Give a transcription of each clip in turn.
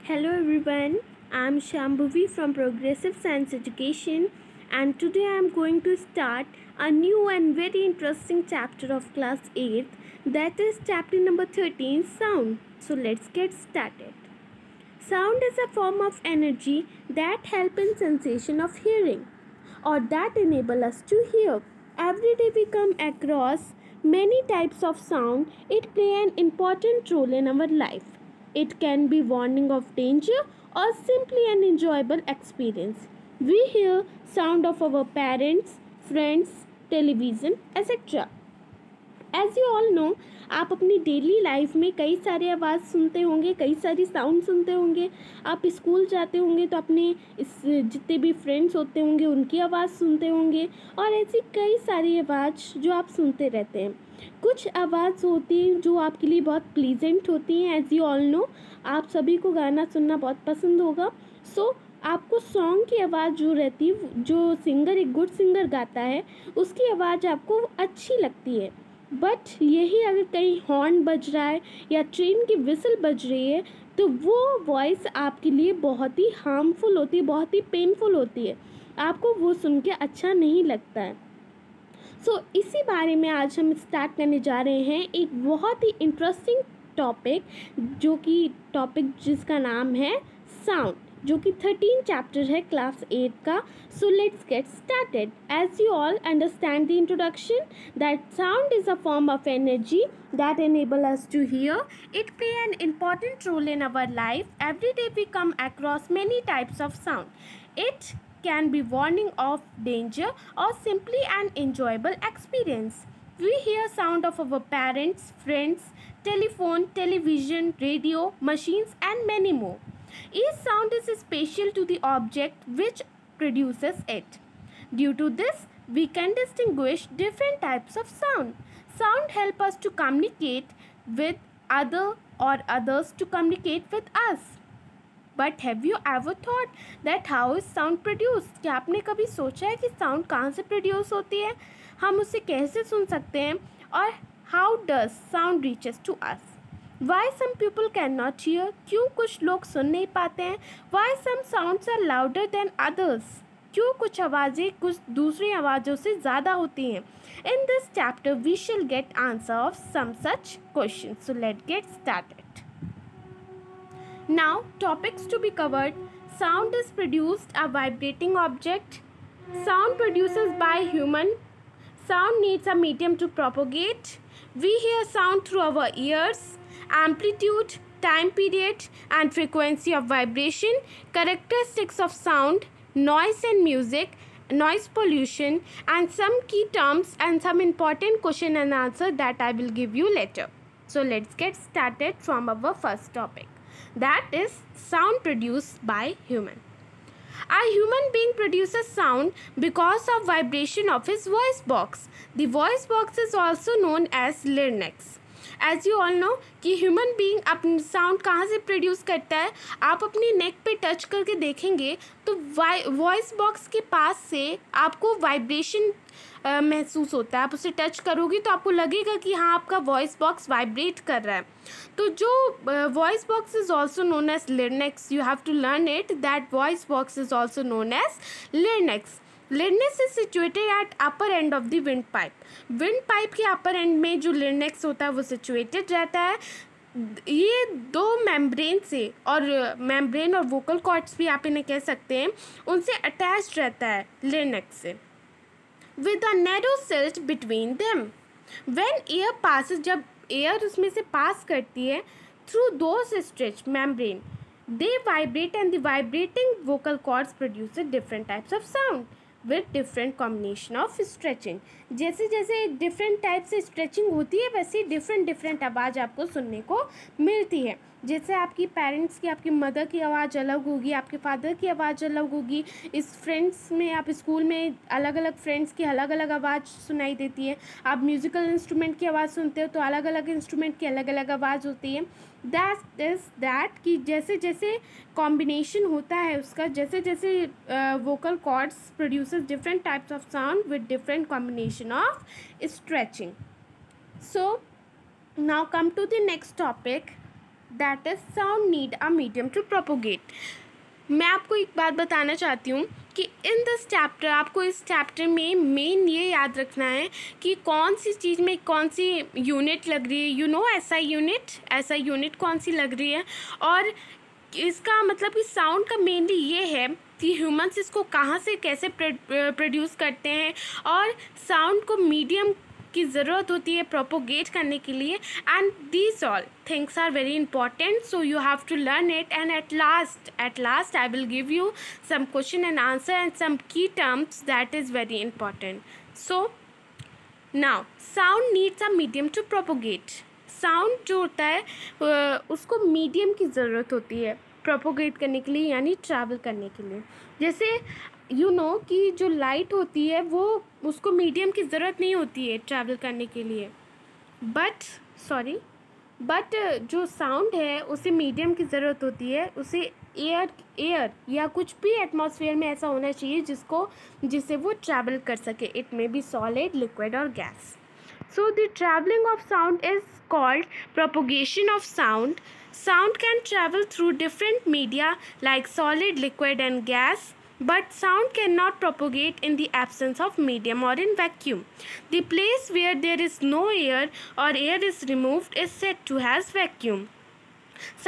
Hello everyone, I am Shambhavi from Progressive Science Education, and today I am going to start a new and very interesting chapter of class 8, that is chapter number 13, sound. So let's get started. Sound is a form of energy that helps in sensation of hearing or that enable us to hear. Every day we come across many types of sound. It play an important role in our life. It can be warning of danger or simply an enjoyable experience. We hear sound of our parents, friends, television, etc. As you all know, आप अपनी daily life में कई सारे आवाज़ सुनते होंगे, कई सारी साउंड सुनते होंगे। आप स्कूल जाते होंगे तो अपने जितने भी फ्रेंड्स होते होंगे उनकी आवाज़ सुनते होंगे, और ऐसी कई सारी आवाज़ जो आप सुनते रहते हैं। कुछ आवाज़ होती हैं जो आपके लिए बहुत प्लीजेंट होती हैं। एज यू ऑल नो, आप सभी को गाना सुनना बहुत पसंद होगा। सो आपको सॉन्ग की आवाज़ जो रहती है, जो सिंगर एक गुड सिंगर गाता है, उसकी आवाज़ आपको अच्छी लगती है। बट यही अगर कहीं हॉर्न बज रहा है या ट्रेन की विसल बज रही है तो वो वॉइस आपके लिए बहुत ही हार्मफुल होती है, बहुत ही पेनफुल होती है। आपको वो सुन के अच्छा नहीं लगता है। सो इसी बारे में आज हम स्टार्ट करने जा रहे हैं एक बहुत ही इंटरेस्टिंग टॉपिक, जो कि टॉपिक जिसका नाम है साउंड, जो कि 13 चैप्टर है क्लास 8 का। So let's get started. As you all understand the introduction that sound is a form of energy that enable us to hear. It play an important role in our life. Every day we come across many types of sound. It can be warning of danger or simply an enjoyable experience. We hear sound of our parents, friends, telephone, television, radio, machines and many more. Each sound is special to the object which produces it. Due to this, we can distinguish different types of sound. Sound help us to communicate with other or others to communicate with us. But have you ever thought that how is sound produced? क्या आपने कभी सोचा है कि sound कहाँ से produce होती है, हम उसे कैसे सुन सकते हैं, और how does sound reaches to us? Why some people cannot hear? क्यों कुछ लोग सुन नहीं पाते हैं? Why some sounds are louder than others? क्यों कुछ आवाज़ें कुछ दूसरी आवाज़ों से ज़्यादा होती हैं? In this chapter we shall get answer of some such questions. So let's get started. Now topics to be covered. Sound is produced a vibrating object. Sound produces by human. Sound needs a medium to propagate. We hear sound through our ears. Amplitude, time period and frequency of vibration. Characteristics of sound, noise and music, noise pollution, and some key terms and some important question and answer that I will give you later. So let's get started from our first topic, that is sound produced by human. A human being produces sound because of vibration of his voice box. The voice box is also known as larynx. As you all know कि human being अपनी sound कहाँ से produce करता है। आप अपनी नेक पे touch करके देखेंगे तो वॉइस बॉक्स के पास से आपको वाइब्रेशन महसूस होता है। आप उसे टच करोगे तो आपको लगेगा कि हाँ, आपका वॉइस बॉक्स वाइब्रेट कर रहा है। तो जो voice box is also known as larynx. You have to learn it that voice box is also known as larynx. larynx is situated at upper end of the windpipe. windpipe के upper end में जो larynx होता है वो situated रहता है। ये दो मेम्ब्रेन से, और मेम्ब्रेन और वोकल कॉर्ड्स भी आप इन्हें कह सकते हैं, उनसे अटैच्ड रहता है larynx से, with a narrow slit between them. when air passes, जब एयर उसमें से पास करती है through those stretched membrane, they vibrate and the vibrating vocal cords produce different types of sound with different combination of stretching. जैसे जैसे different type से stretching होती है वैसे डिफरेंट आवाज़ आपको सुनने को मिलती है। जैसे आपकी पेरेंट्स की, आपकी मदर की आवाज़ अलग होगी, आपके फादर की आवाज़ अलग होगी। इस फ्रेंड्स में, आप स्कूल में अलग अलग फ्रेंड्स की अलग अलग आवाज़ सुनाई देती है। आप म्यूज़िकल इंस्ट्रूमेंट की आवाज़ सुनते हो तो अलग अलग इंस्ट्रूमेंट की अलग अलग आवाज़ होती है। दैट इज़ दैट कि जैसे जैसे कॉम्बिनेशन होता है उसका, जैसे जैसे vocal cords produces different types of sound with different combination of stretching. So now come to the next topic, that is sound need a medium to propagate. मैं आपको एक बात बताना चाहती हूँ कि इन दिस चैप्टर आपको इस चैप्टर में मेन ये याद रखना है कि कौन सी चीज़ में कौन सी यूनिट लग रही है, यू नो ऐसा यूनिट कौन सी लग रही है, और इसका मतलब कि साउंड का मेनली ये है कि ह्यूमंस इसको कहाँ से कैसे प्रोड्यूस करते हैं, और साउंड को मीडियम की ज़रूरत होती है प्रोपोगेट करने के लिए, and these all things are very important, so you have to learn it, and at last I will give you some question and answer and some key terms that is very important. So now sound needs a medium to propagate. Sound जो होता है उसको medium की ज़रूरत होती है propagate करने के लिए, यानी ट्रैवल करने के लिए। जैसे यू नो कि जो लाइट होती है वो उसको मीडियम की ज़रूरत नहीं होती है ट्रैवल करने के लिए, बट जो साउंड है उसे मीडियम की ज़रूरत होती है, उसे एयर या कुछ भी एटमॉस्फेयर में ऐसा होना चाहिए जिससे वो ट्रैवल कर सके। It may be solid, liquid और gas. So the travelling of sound is called propagation of sound. Sound can travel through different media like solid, liquid and gas, but sound cannot propagate in the absence of medium or in vacuum. The place where there is no air or air is removed is said to as vacuum.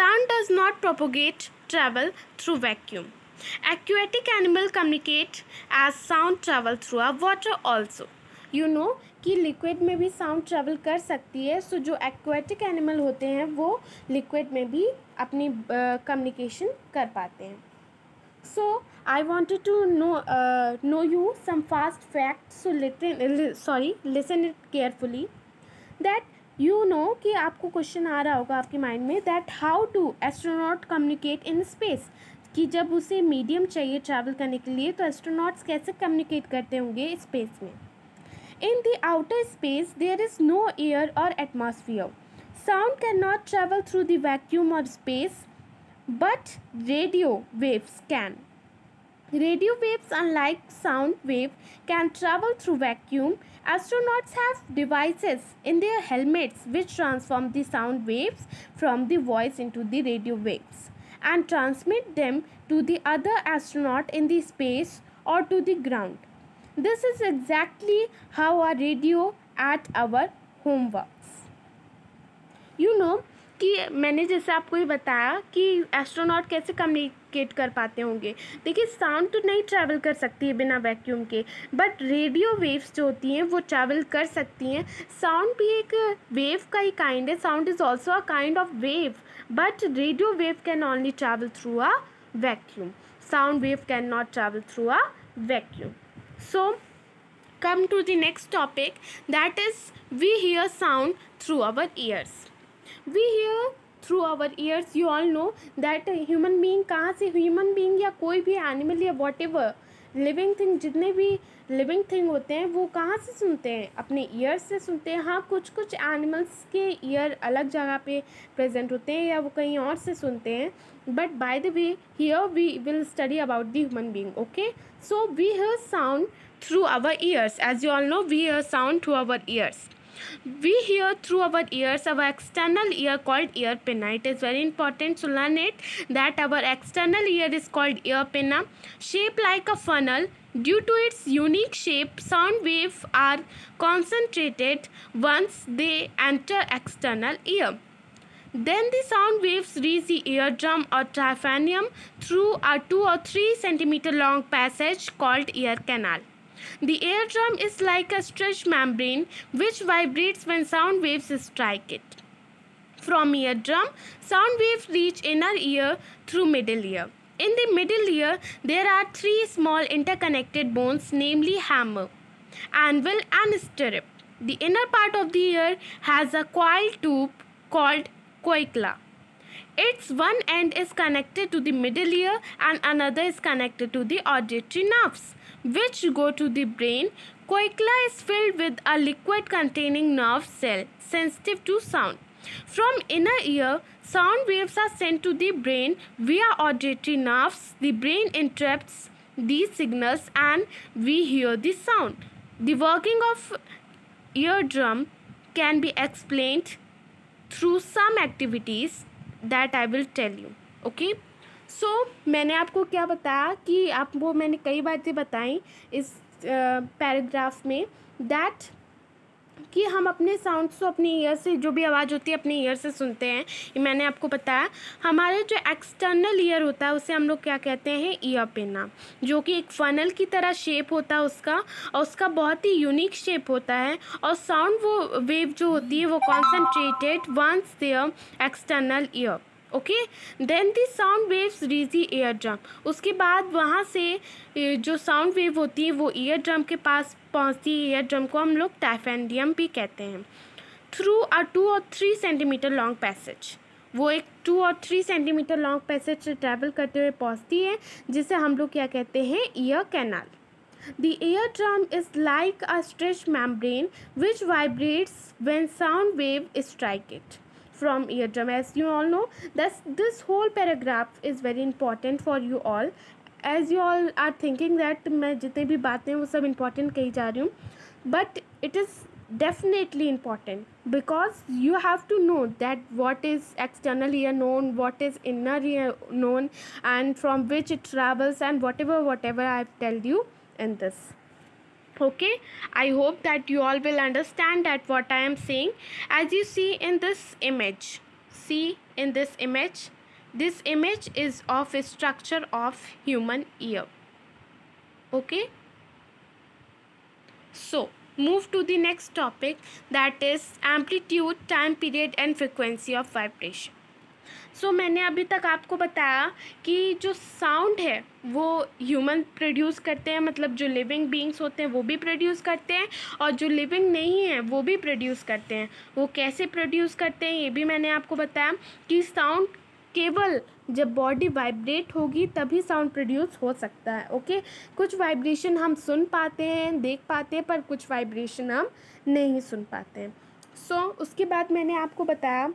Sound does not travel through vacuum. Aquatic animals communicate as sound travel through a water also. You know कि liquid में भी sound travel कर सकती है, सो जो aquatic animal होते हैं वो लिक्विड में भी अपनी कम्युनिकेशन कर पाते हैं। So I wanted to know you some fast fact, so listen it carefully, that you know कि आपको क्वेश्चन आ रहा होगा आपके माइंड में, that how do astronaut communicate in space, कि जब उसे मीडियम चाहिए ट्रैवल करने के लिए तो एस्ट्रोनॉट्स कैसे कम्युनिकेट करते होंगे स्पेस में। In the outer space, there is no air or atmosphere. Sound cannot travel through the vacuum or space, but radio waves can. Radio waves, unlike sound wave, can travel through vacuum. Astronauts have devices in their helmets which transform the sound waves from the voice into the radio waves and transmit them to the other astronaut in the space or to the ground. This is exactly how a radio at our home works. You know कि मैंने जैसे आपको ये बताया कि astronaut कैसे communicate कर पाते होंगे। देखिए साउंड तो नहीं ट्रैवल कर सकती है बिना वैक्यूम के, बट रेडियो वेव्स जो होती हैं वो ट्रैवल कर सकती हैं। साउंड भी एक वेव का ही काइंड है, sound is also a kind of wave, but radio wave can only travel through a vacuum, sound wave can not travel through a vacuum. So come to the next topic, that is we hear sound through our ears. We hear through our ears. You all know that human being कहाँ से, human being या कोई भी animal या whatever living thing, जितने भी living thing होते हैं वो कहाँ से सुनते हैं, अपने ईयर्स से सुनते हैं। हाँ कुछ एनिमल्स के ईयर अलग जगह पे प्रेजेंट होते हैं या वो कहीं और से सुनते हैं, but by the way here we will study about the human being. Okay, so we hear sound through our ears. As you all know, we hear sound through our ears. We hear through our ears our external ear called ear pinna. It is very important to learn it, that our external ear is called ear pinna, shaped like a funnel. Due to its unique shape, sound waves are concentrated once they enter external ear. Then the sound waves reach the eardrum or diaphragm through a 2 or 3 centimeter long passage called ear canal. The eardrum is like a stretched membrane which vibrates when sound waves strike it. From eardrum, sound waves reach inner ear through middle ear. In the middle ear, there are 3 small interconnected bones, namely hammer, anvil and stirrup. The inner part of the ear has a coiled tube called cochlear. Its one end is connected to the middle ear and another is connected to the auditory nerves, which go to the brain. Cochlear is filled with a liquid containing nerve cell sensitive to sound. From inner ear, sound waves are sent to the brain via auditory nerves. The brain interprets these signals and we hear the sound. The working of eardrum can be explained through some activities. That I will tell you. Okay, so मैंने आपको क्या बताया कि आप वो मैंने कई बातें बताई इस पैराग्राफ में, दैट कि हम अपने साउंड्स को अपने ईयर से, जो भी आवाज़ होती है अपने ईयर से सुनते हैं. ये मैंने आपको बताया. हमारे जो एक्सटर्नल ईयर होता है उसे हम लोग क्या कहते हैं, ईयर पिना, जो कि एक फनल की तरह शेप होता है उसका, और उसका बहुत ही यूनिक शेप होता है. और साउंड वो वेव जो होती है वो concentrated once there external ear. Okay, then the sound waves reach the eardrum. उसके बाद वहाँ से जो साउंड वेव होती है वो ईयर ड्रम के पास पहुँचती है. ईयर ड्रम को हम लोग डायफ्राम भी कहते हैं. थ्रू अ 2 और 3 सेंटीमीटर लॉन्ग पैसेज, वो एक 2 और 3 सेंटीमीटर लॉन्ग पैसेज से ट्रैवल करते हुए पहुँचती है, जिसे हम लोग क्या कहते हैं, ear canal. The eardrum is like a stretched membrane which vibrates when sound wave strike it from eardrum. As you all know, this whole paragraph is very important for you all. As you all are thinking that मैं जितने भी बातें वो सब important कही जा रही हूँ, but it is definitely important because you have to know that what is external ear known, what is inner ear known, and from which it travels, and whatever I have told you in this. Okay, I hope that you all will understand that what I am saying. As you see in this image, this image is of a structure of human ear. Okay, so move to the next topic, that is amplitude, time period and frequency of vibration. सो मैंने अभी तक आपको बताया कि जो sound है वो human produce करते हैं, मतलब जो लिविंग बीइंग्स होते हैं वो भी प्रोड्यूस करते हैं, और जो लिविंग नहीं है वो भी प्रोड्यूस करते हैं. वो कैसे प्रोड्यूस करते हैं ये भी मैंने आपको बताया कि साउंड केवल जब बॉडी वाइब्रेट होगी तभी साउंड प्रोड्यूस हो सकता है. ओके, कुछ वाइब्रेशन हम सुन पाते हैं, देख पाते हैं, पर कुछ वाइब्रेशन हम नहीं सुन पाते हैं. सो उसके बाद मैंने आपको बताया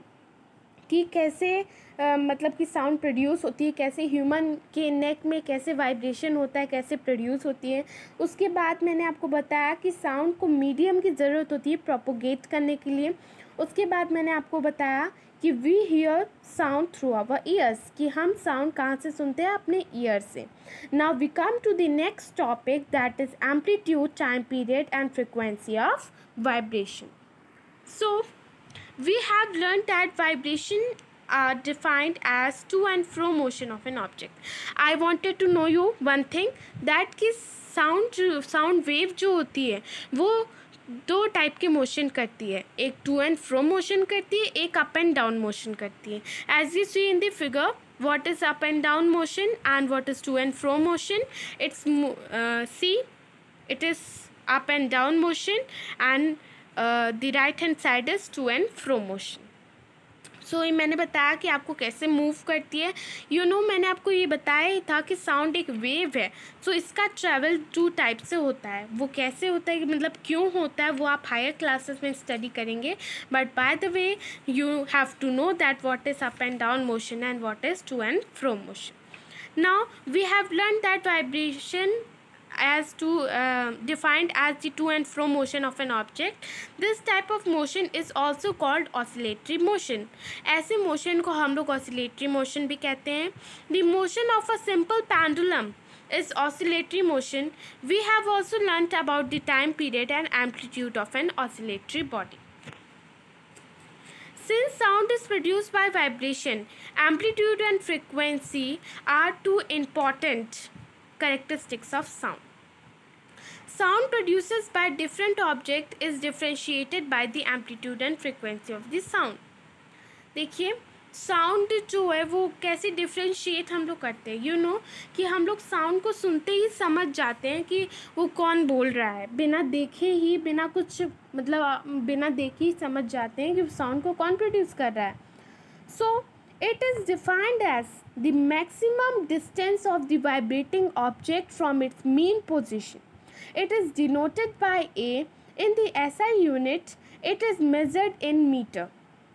कि कैसे मतलब कि साउंड प्रोड्यूस होती है, कैसे ह्यूमन के नेक में कैसे वाइब्रेशन होता है, कैसे प्रोड्यूस होती है. उसके बाद मैंने आपको बताया कि साउंड को मीडियम की ज़रूरत होती है प्रोपोगेट करने के लिए. उसके बाद मैंने आपको बताया कि we hear sound through our ears, कि हम साउंड कहाँ से सुनते हैं, अपने ईयर से. Now we come to the next topic, that is amplitude, time period and frequency of vibration. So we have learned that vibration are defined as to and fro motion of an object. I wanted to know you one thing, that कि sound wave जो होती है वो दो type के motion करती है, एक टू एंड फ्रो मोशन करती है, एक अप एंड डाउन मोशन करती है. As you see in the figure, what is up and down motion and what is to and fro motion. It's see, it is up and down motion, and the right hand side is to and fro motion. सो ये मैंने बताया कि आपको कैसे move करती है. मैंने आपको ये बताया ही था कि साउंड एक वेव है. सो इसका ट्रैवल 2 टाइप से होता है. वो कैसे होता है, मतलब क्यों होता है, वो आप हायर क्लासेस में स्टडी करेंगे. But by the way you have to know that what is up and down motion and what is to and fro motion. Now we have learn that vibration as to defined as the to and fro motion of an object. This type of motion is also called oscillatory motion. ऐसे motion को हम लोग oscillatory motion भी कहते हैं. The motion of a simple pendulum is oscillatory motion. We have also learnt about the time period and amplitude of an oscillatory body. Since sound is produced by vibration, amplitude and frequency are 2 important characteristics of sound. Sound produced by different object is differentiated by the amplitude and frequency of the sound. देखिए sound जो है वो कैसे differentiate हम लोग करते हैं. कि हम लोग साउंड को सुनते ही समझ जाते हैं कि वो कौन बोल रहा है, बिना देखे ही, बिना कुछ मतलब बिना देखे ही समझ जाते हैं कि साउंड को कौन प्रोड्यूस कर रहा है. सो it is defined as the maximum distance of the vibrating object from its mean position. It is denoted by A. In the SI unit, it is measured in meter.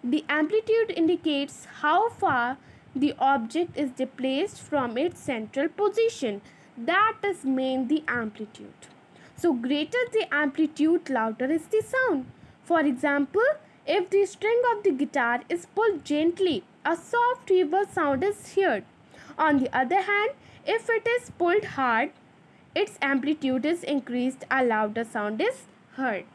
The amplitude indicates how far the object is displaced from its central position. That is mean the amplitude. So greater the amplitude, louder is the sound. For example, If the string of the guitar is pulled gently, a soft reverb sound is heard. On the other hand, if it is pulled hard, its amplitude is increased, a louder sound is heard.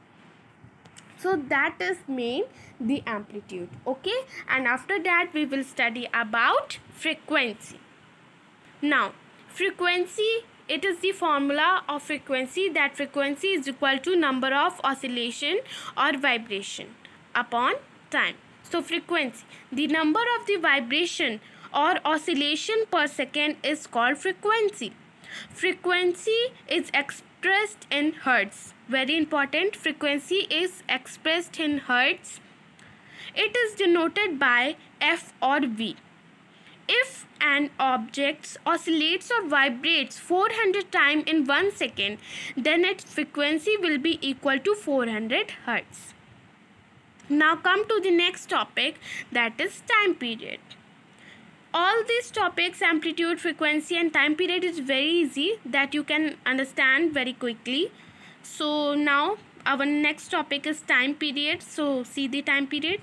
So that is main the amplitude. Okay, and after that we will study about frequency. Now frequency, it is the formula of frequency, that frequency is equal to number of oscillation or vibration upon time. So frequency, the number of the vibration or oscillation per second is called frequency. Frequency is expressed in hertz. Very important, frequency is expressed in hertz. It is denoted by F or V. If an object oscillates or vibrates 400 times in 1 second, then its frequency will be equal to 400 hertz. Now come to the next topic, that is time period. All these topics, amplitude, frequency and time period, is very easy, that you can understand very quickly. So now our next topic is time period. So see the time period.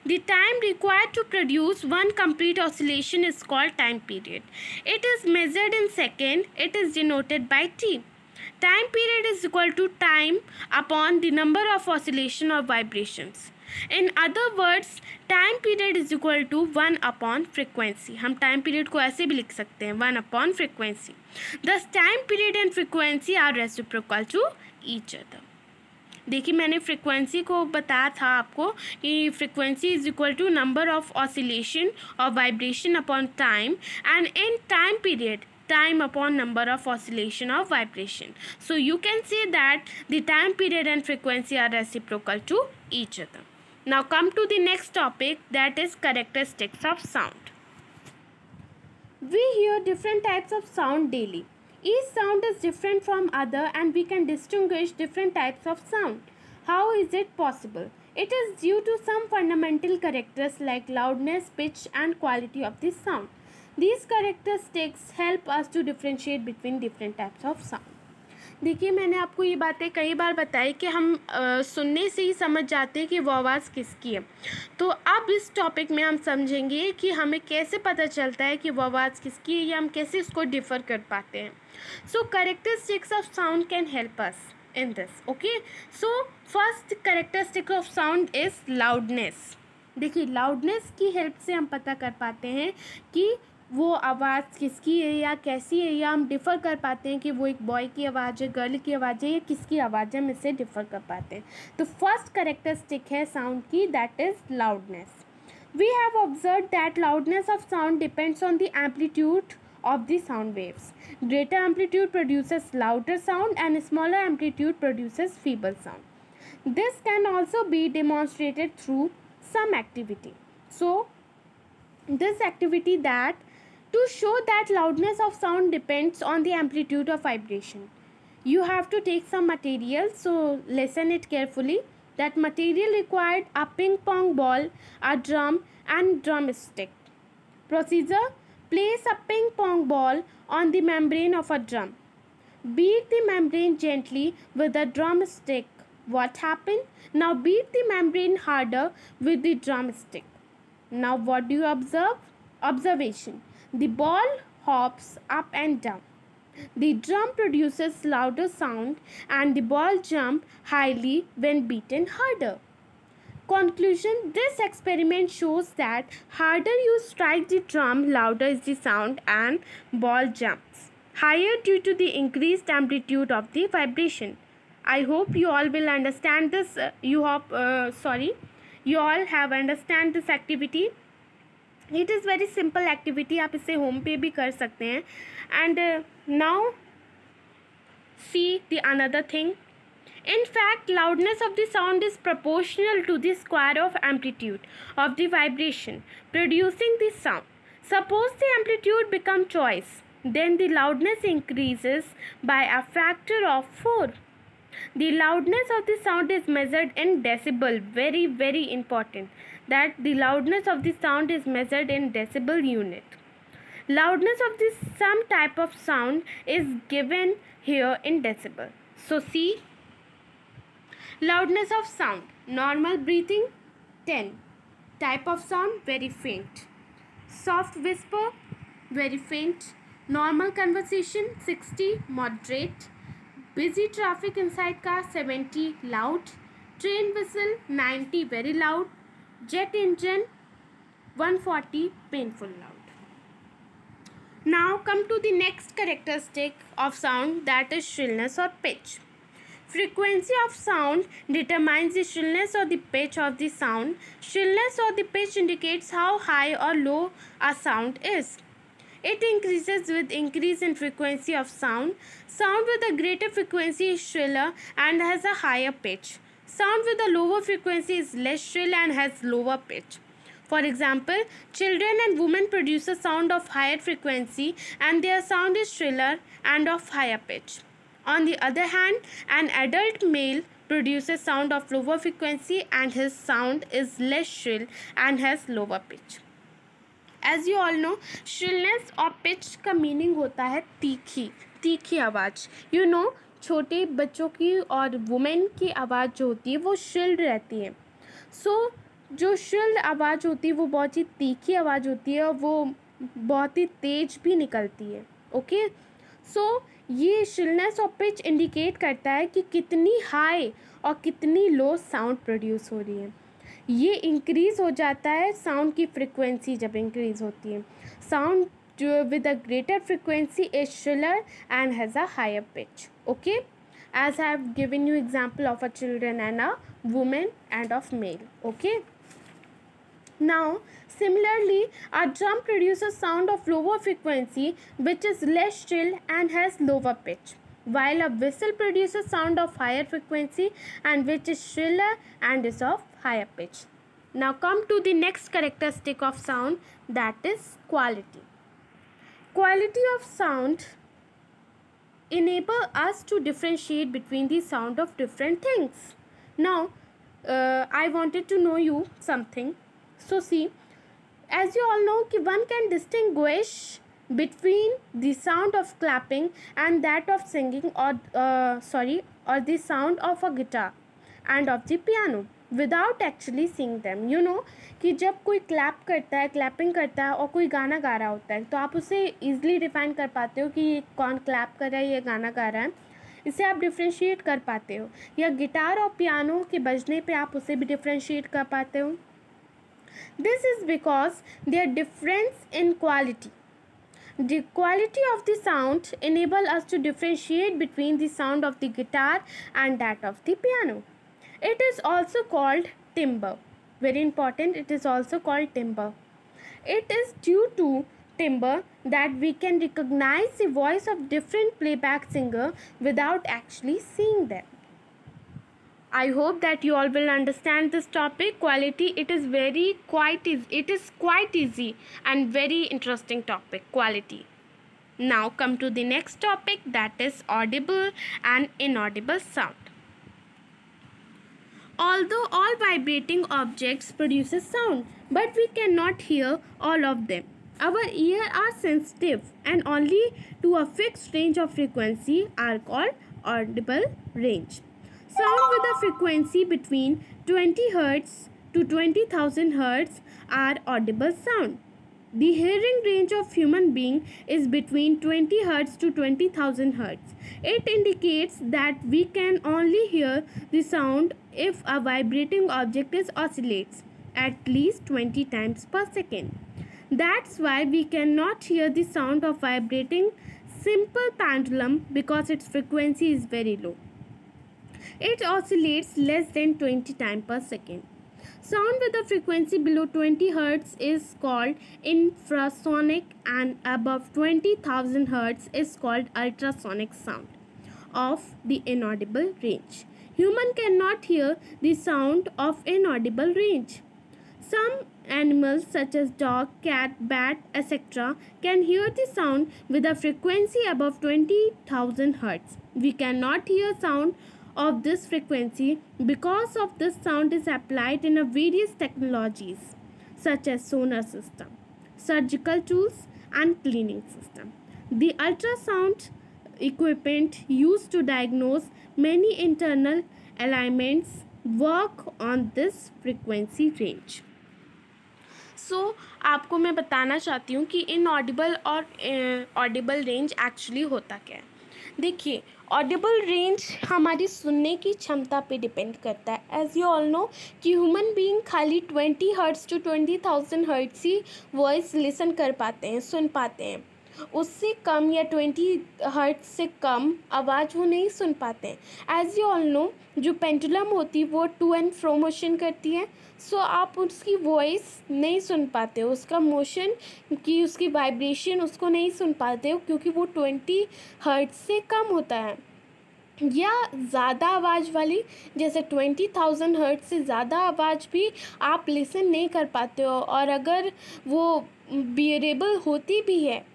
The time required to produce one complete oscillation is called time period. It is measured in second. It is denoted by T. Time period is equal to time upon the number of oscillation or vibrations. In other words, time period is equal to 1 upon frequency. हम time period को ऐसे भी लिख सकते हैं 1 upon frequency. Thus time period and frequency are reciprocal to each other. देखिए मैंने frequency को बताया था आपको कि frequency is equal to number of oscillation और vibration upon time, and in time period time upon number of oscillation or vibration. So you can say that the time period and frequency are reciprocal to each other. Now come to the next topic, that is characteristics of sound. We hear different types of sound daily. Each sound is different from other and we can distinguish different types of sound. How is it possible? It is due to some fundamental characters like loudness, pitch and quality of the sound. These characteristics help us to differentiate between different types of sound. देखिए मैंने आपको ये बातें कई बार बताई कि हम सुनने से ही समझ जाते हैं कि वो आवाज़ किसकी है. तो अब इस टॉपिक में हम समझेंगे कि हमें कैसे पता चलता है कि वो आवाज़ किसकी है या हम कैसे उसको डिफ़र कर पाते हैं. So characteristics of sound can help us in this. Okay, so first characteristic of sound is loudness. देखिए loudness की हेल्प से हम पता कर पाते हैं कि वो आवाज़ किसकी है या कैसी है, या हम डिफ़र कर पाते हैं कि वो एक बॉय की आवाज़ है, गर्ल की आवाज़ है या किसकी आवाज़ है, हम इससे डिफ़र कर पाते हैं. तो फर्स्ट कैरेक्टरिस्टिक है साउंड की, that is loudness. We have observe that loudness of sound depends on the amplitude of the sound waves. Greater amplitude produces louder sound and smaller amplitude produces feeble sound. This can also be demonstrated through some activity. So this activity, that to show that loudness of sound depends on the amplitude of vibration, you have to take some material. So listen it carefully. That material required a ping pong ball, a drum and drumstick. Procedure: place a ping pong ball on the membrane of a drum. Beat the membrane gently with a drumstick. What happened? Now beat the membrane harder with the drumstick. Now what do you observe? Observation: the ball hops up and down. The drum produces louder sound and the ball jumps highly when beaten harder. Conclusion: this experiment shows that harder you strike the drum, louder is the sound and ball jumps higher due to the increased amplitude of the vibration. I hope you all will understand this. You all have understand this activity. It is very simple activity. आप इसे home पे भी कर सकते हैं. And now see the another thing. In fact, loudness of the sound is proportional to the square of amplitude of the vibration producing the sound. Suppose the amplitude becomes twice, then the loudness increases by a factor of 4. The loudness of the sound is measured in decibel. Very, very important that the loudness of the sound is measured in decibel unit. Loudness of this some type of sound is given here in decibel. So see, loudness of sound: normal breathing, 10. Type of sound, very faint. Soft whisper, very faint. Normal conversation, 60, moderate. Busy traffic inside car, 70, loud. Train whistle, 90, very loud. Jet engine, 140, painful loud. Now come to the next characteristic of sound, that is shrillness or pitch. Frequency of sound determines the shrillness or the pitch of the sound. Shrillness or the pitch indicates how high or low a sound is. It increases with increase in frequency of sound. Sound with a greater frequency is shriller and has a higher pitch. Sound with a lower frequency is less shrill and has lower pitch. For example, children and women produce a sound of higher frequency and their sound is shriller and of higher pitch. On the other hand, an adult male produces sound of lower frequency and his sound is less shrill and has lower pitch. As you all know, shrillness और pitch का meaning होता है तीखी आवाज़. You know, छोटे बच्चों की और वुमेन की आवाज़ जो होती है वो श्रिल रहती है. So जो श्रिल आवाज़ होती है वो बहुत ही तीखी आवाज़ होती है और वो बहुत ही तेज भी निकलती है. ओके, सो ये श्रिलनेस और पिच इंडिकेट करता है कि कितनी हाई और कितनी लो साउंड प्रोड्यूस हो रही है. ये इंक्रीज़ हो जाता है साउंड की फ्रिक्वेंसी जब इंक्रीज़ होती है. Sound with a greater frequency is shriller and has a higher pitch. Okay, as I have given you example of a children and a woman and of male. Okay, now similarly a drum produces sound of lower frequency which is less shrill and has lower pitch, while a whistle produces sound of higher frequency and which is shriller and is of higher pitch. Now come to the next characteristic of sound, that is quality. Quality of sound enable us to differentiate between the sound of different things. Now, I wanted to know you something. So see, as you all know, one can distinguish between the sound of clapping and that of singing or the sound of a guitar and of the piano without actually seeing them. You know कि जब कोई clap करता है, clapping करता है और कोई गाना गा रहा होता है तो आप उसे ईज़िली डिफाइन कर पाते हो कि ये कौन क्लैप कर रहा है, ये गाना गा रहा है. इसे आप डिफ्रेंशिएट कर पाते हो. या गिटार और पियानो के बजने पे आप उसे भी डिफ्रेंशिएट कर पाते हो. This is because there difference in quality. The quality of the sound enable us to differentiate between the sound of the guitar and that of the piano. It is also called timbre. Very important, it is also called timbre. It is due to timbre that we can recognize the voice of different playback singer without actually seeing them. I hope that you all will understand this topic. Quality, it is quite easy and very interesting topic, quality. Now come to the next topic, that is audible and inaudible sound. Although all vibrating objects produces sound, but we cannot hear all of them. Our ears are sensitive and only to a fixed range of frequency are called audible range. Sound with a frequency between 20 Hz to 20,000 Hz are audible sound. The hearing range of human being is between 20 Hz to 20,000 Hz. It indicates that we can only hear the sound if a vibrating object oscillates at least 20 times per second. That's why we cannot hear the sound of vibrating simple pendulum because its frequency is very low. It oscillates less than 20 times per second. Sound with a frequency below 20 Hz is called infrasonic and above 20,000 Hz is called ultrasonic sound of the inaudible range. Human cannot hear the sound of inaudible range. Some animals such as dog, cat, bat, etc. can hear the sound with a frequency above 20,000 Hz. We cannot hear sound of this frequency because of this sound is applied in various technologies such as sonar system, surgical tools and cleaning system. The ultrasound equipment used to diagnose many internal ailments work on this frequency range. सो आपको मैं बताना चाहती हूँ कि inaudible और Audible range actually होता क्या है. देखिए, ऑडिबल रेंज हमारी सुनने की क्षमता पे डिपेंड करता है. एज यू ऑल नो कि ह्यूमन बीइंग खाली 20 हर्ट्ज टू 20,000 हर्ट्ज ही वॉइस लिसन कर पाते हैं, सुन पाते हैं. उससे कम या 20 हर्ट्ज से कम आवाज़ वो नहीं सुन पाते हैं. एज यू ऑल नो जो पेंडुलम होती है वो टू एंड फ्रो मोशन करती है. सो आप उसकी वॉइस नहीं सुन पाते हो, उसका मोशन की उसकी वाइब्रेशन उसको नहीं सुन पाते हो, क्योंकि वो 20 हर्ट्ज से कम होता है. या ज़्यादा आवाज़ वाली जैसे 20,000 हर्ट्ज से ज़्यादा आवाज़ भी आप लिसन नहीं कर पाते हो. और अगर वो बियरेबल होती भी है,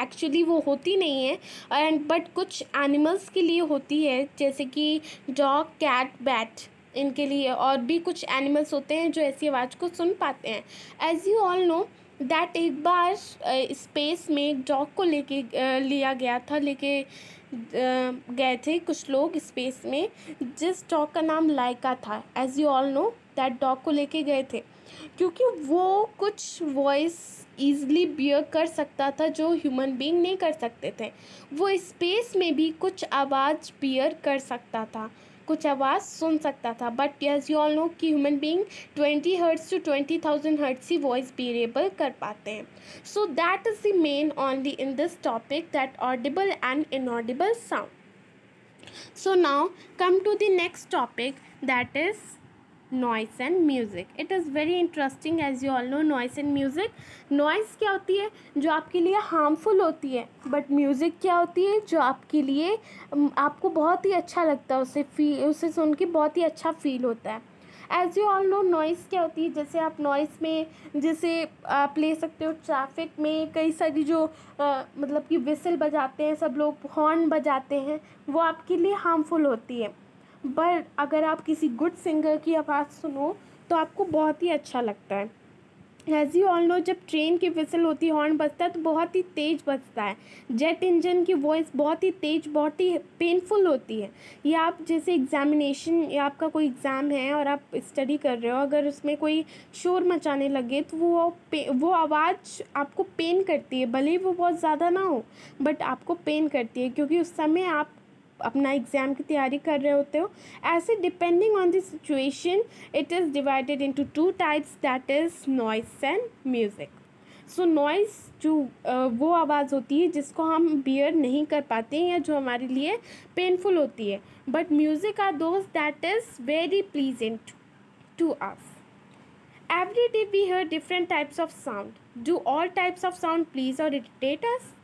एक्चुअली वो होती नहीं है, एंड बट कुछ एनिमल्स के लिए होती है, जैसे कि डॉग, कैट, बैट, इनके लिए. और भी कुछ एनिमल्स होते हैं जो ऐसी आवाज़ को सुन पाते हैं. As you all know that एक बार स्पेस में एक डॉग को लेके लिया गया था, लेके गए थे कुछ लोग स्पेस में, जिस डॉग का नाम लाइका था. As you all know that dog को लेके गए थे क्योंकि वो कुछ वॉइस ईज़िली बियर कर सकता था जो ह्यूमन बीइंग नहीं कर सकते थे. वो स्पेस में भी कुछ आवाज़ बियर कर सकता था, कुछ आवाज़ सुन सकता था. But as you all know कि human being 20 hertz to 20,000 hertz की वॉइस बियरेबल कर पाते हैं. So that is the main only in this topic, that audible and inaudible sound. So now come to the next topic, that is noise and music. It is very interesting, as you all know, noise and music. Noise क्या होती है जो आपके लिए harmful होती है, but music क्या होती है जो आपके लिए आपको बहुत ही अच्छा लगता है, उसे सुन के बहुत ही अच्छा फील होता है. As you all know noise क्या होती है, जैसे आप नॉइज़ में जैसे आप ले सकते हो ट्रैफिक में कई सारी जो मतलब कि विसल बजाते हैं सब लोग, हॉर्न बजाते हैं, वो आपके लिए हार्मफुल होती है. बट अगर आप किसी गुड सिंगर की आवाज़ सुनो तो आपको बहुत ही अच्छा लगता है. एज यू ऑल नो जब ट्रेन की विसल होती है, हॉर्न बजता है तो बहुत ही तेज़ बजता है. जेट इंजन की वॉइस बहुत ही तेज़, बहुत ही पेनफुल होती है. या आप जैसे एग्जामिनेशन या आपका कोई एग्ज़ाम है और आप स्टडी कर रहे हो, अगर उसमें कोई शोर मचाने लगे तो वो आवाज़ आपको पेन करती है. भले ही वो बहुत ज़्यादा ना हो, बट आपको पेन करती है, क्योंकि उस समय आप अपना एग्ज़ाम की तैयारी कर रहे होते हो. ऐसे depending on the situation it is divided into 2 types, that is noise and music. So noise जो वो आवाज़ होती है जिसको हम बियर नहीं कर पाते हैं या जो हमारे लिए पेनफुल होती है. But music are those that is very pleasant to us. Every day we hear different types of sound. Do all types of sound please or irritate us?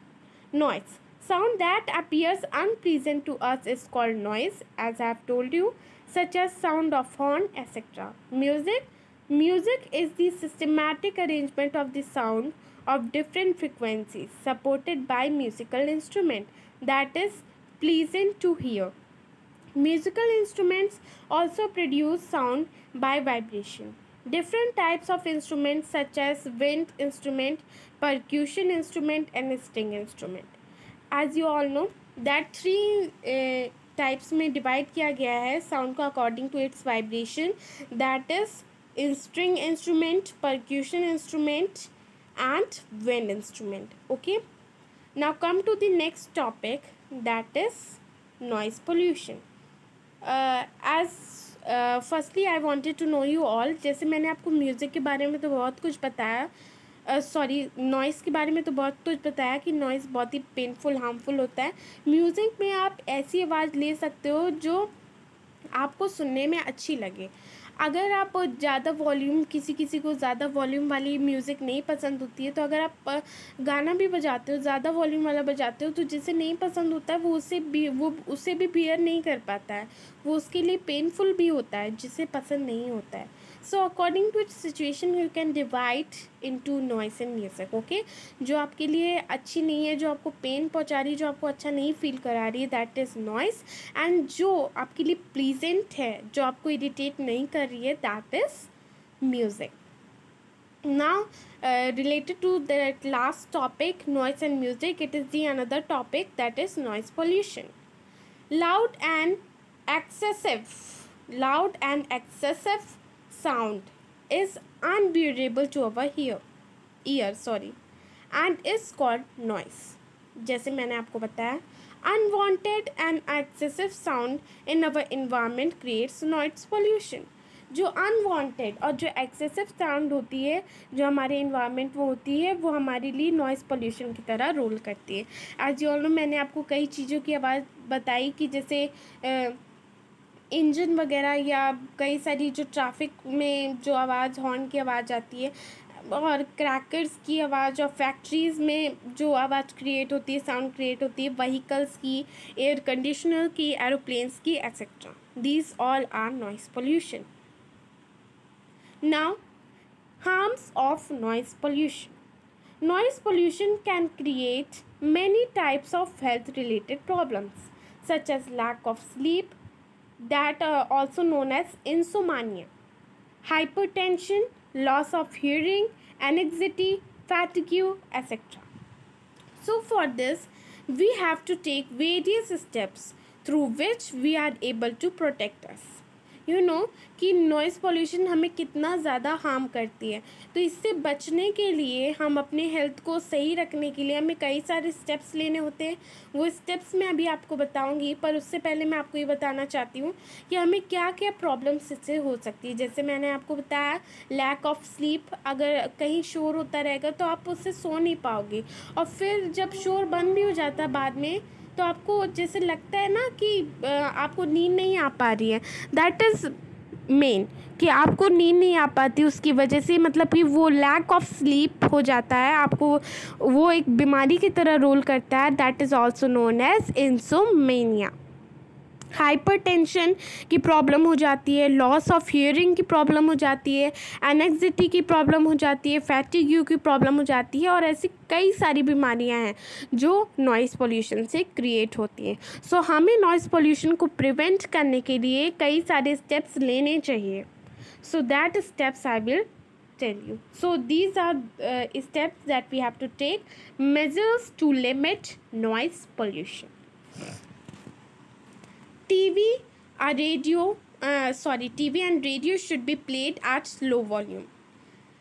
Noise. Sound that appears unpleasant to us is called noise, as I have told you, such as sound of horn, etc. Music. Music is the systematic arrangement of the sound of different frequencies supported by musical instrument that is pleasant to hear. Musical instruments also produce sound by vibration. Different types of instruments such as wind instrument, percussion instrument and string instrument. As you all know that 3 types में divide किया गया है sound को according to its vibration, that is string instrument, percussion instrument and wind instrument. Okay, now come to the next topic, that is noise pollution. As firstly I wanted to know you all, जैसे मैंने आपको music के बारे में तो बहुत कुछ बताया, नॉइज़ के बारे में तो बहुत कुछ बताया कि नॉइज़ बहुत ही पेनफुल, हार्मफुल होता है. म्यूज़िक में आप ऐसी आवाज़ ले सकते हो जो आपको सुनने में अच्छी लगे. अगर आप ज़्यादा वॉल्यूम, किसी को ज़्यादा वॉल्यूम वाली म्यूज़िक नहीं पसंद होती है, तो अगर आप गाना भी बजाते हो, ज़्यादा वॉल्यूम वाला बजाते हो, तो जिसे नहीं पसंद होता है वो उसे भी बियर नहीं कर पाता है, वो उसके लिए पेनफुल भी होता है जिसे पसंद नहीं होता है. So according to situation you can divide into noise and music. Okay, जो आपके लिए अच्छी नहीं है, जो आपको पेन पहुंचा रही है, जो आपको अच्छा नहीं फील करा रही है, दैट इज़ नॉइस. एंड जो आपके लिए प्लीजेंट है, जो आपको इरिटेट नहीं कर रही है, that is music. Now related to the last topic, noise and music, it is the another topic, that is noise pollution. Loud and excessive loud and excessive sound is unbearable to our ear and is called noise. जैसे मैंने आपको बताया, unwanted and excessive sound in our environment creates noise pollution. जो unwanted और जो excessive sound होती है जो हमारे इन्वायरमेंट वो होती है, वो हमारे लिए नॉइज़ पोल्यूशन की तरह रोल करती है. एज यू ऑल नो, मैंने आपको कई चीज़ों की आवाज़ बताई कि जैसे इंजन वगैरह या कई सारी जो ट्रैफिक में जो आवाज़, हॉर्न की आवाज़ आती है, और क्रैकर्स की आवाज़, और फैक्ट्रीज़ में जो आवाज़ क्रिएट होती है, साउंड क्रिएट होती है, व्हीकल्स की, एयर कंडीशनर की, एरोप्लेन्स की, etcetera. These all are noise pollution. Now, harms of noise pollution. Noise pollution can create many types of health-related problems, such as lack of sleep, that are also known as insomnia, hypertension, loss of hearing, anxiety, fatigue, etc. So for this, we have to take various steps through which we are able to protect us. You know कि noise pollution हमें कितना ज़्यादा harm करती है. तो इससे बचने के लिए, हम अपने हेल्थ को सही रखने के लिए हमें कई सारे स्टेप्स लेने होते हैं. वो स्टेप्स मैं अभी आपको बताऊंगी, पर उससे पहले मैं आपको ये बताना चाहती हूँ कि हमें क्या क्या प्रॉब्लम्स इससे हो सकती है. जैसे मैंने आपको बताया, लैक ऑफ स्लीप. अगर कहीं शोर होता रहेगा तो आप उससे सो नहीं पाओगे, और फिर जब शोर बंद भी हो जाता है बाद में, तो आपको जैसे लगता है ना कि आपको नींद नहीं आ पा रही है. दैट इज़ मेन कि आपको नींद नहीं आ पाती उसकी वजह से, मतलब कि वो लैक ऑफ स्लीप हो जाता है, आपको वो एक बीमारी की तरह रोल करता है. That is also known as insomnia. Hypertension की प्रॉब्लम हो जाती है, लॉस ऑफ हियरिंग की प्रॉब्लम हो जाती है, एनेक्सिटी की प्रॉब्लम हो जाती है, फैटिग्यू की प्रॉब्लम हो जाती है, और ऐसी कई सारी बीमारियां हैं जो नॉइज़ पोल्यूशन से क्रिएट होती हैं. सो हमें नॉइज़ पोल्यूशन को प्रिवेंट करने के लिए कई सारे स्टेप्स लेने चाहिए. So that steps I will tell you. So these are steps that we have to take, measures to limit noise pollution. TV and radio should be played at low volume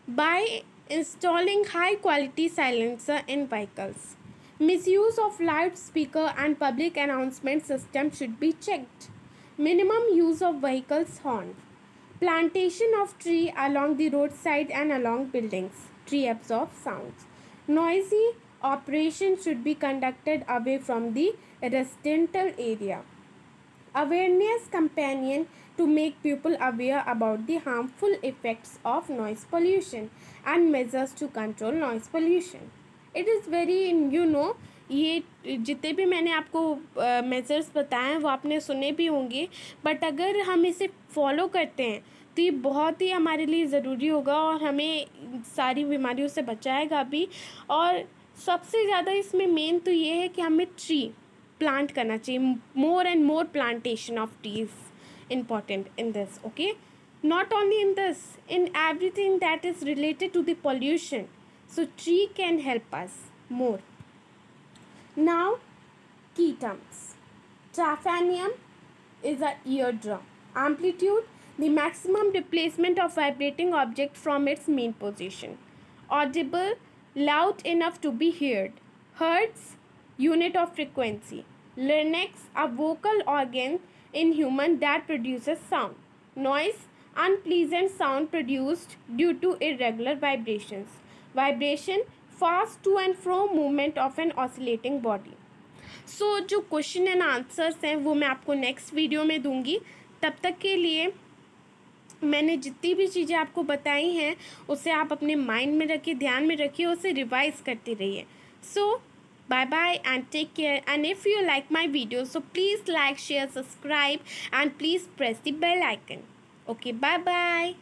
by installing high quality silencer in vehicles. Misuse of loudspeaker and public announcement system should be checked. Minimum use of vehicles horn. Plantation of tree along the roadside and along buildings. Tree absorbs sounds. Noisy operation should be conducted away from the residential area. Awareness campaign to make people aware about the harmful effects of noise pollution and measures to control noise pollution. It is very, you know, ये जितने भी मैंने आपको measures बताए हैं वो आपने सुने भी होंगे, बट अगर हम इसे फॉलो करते हैं तो ये बहुत ही हमारे लिए ज़रूरी होगा और हमें सारी बीमारियों से बचाएगा भी. और सबसे ज़्यादा इसमें मेन तो ये है कि हमें ट्री प्लांट करना चाहिए. More and more plantation of trees important in this. Okay, not only in this, in everything that is related to the pollution. So tree can help us more. Now, key terms. Diaphragm is a eardrum. Amplitude, the maximum displacement of vibrating object from its main position. Audible, loud enough to be heard. Hertz, unit of frequency. Larynx, a vocal organ in human that produces sound. Noise, unpleasant sound produced due to irregular vibrations. Vibration, fast to and fro movement of an oscillating body. So जो question and answers हैं वो मैं आपको next video में दूंगी. तब तक के लिए मैंने जितनी भी चीज़ें आपको बताई हैं उसे आप अपने माइंड में रखिए, ध्यान में रखिए, उसे रिवाइज करते रहिए. सो bye bye and take care. And if you like my video, so please like, share, subscribe, and please press the bell icon. Okay, bye bye.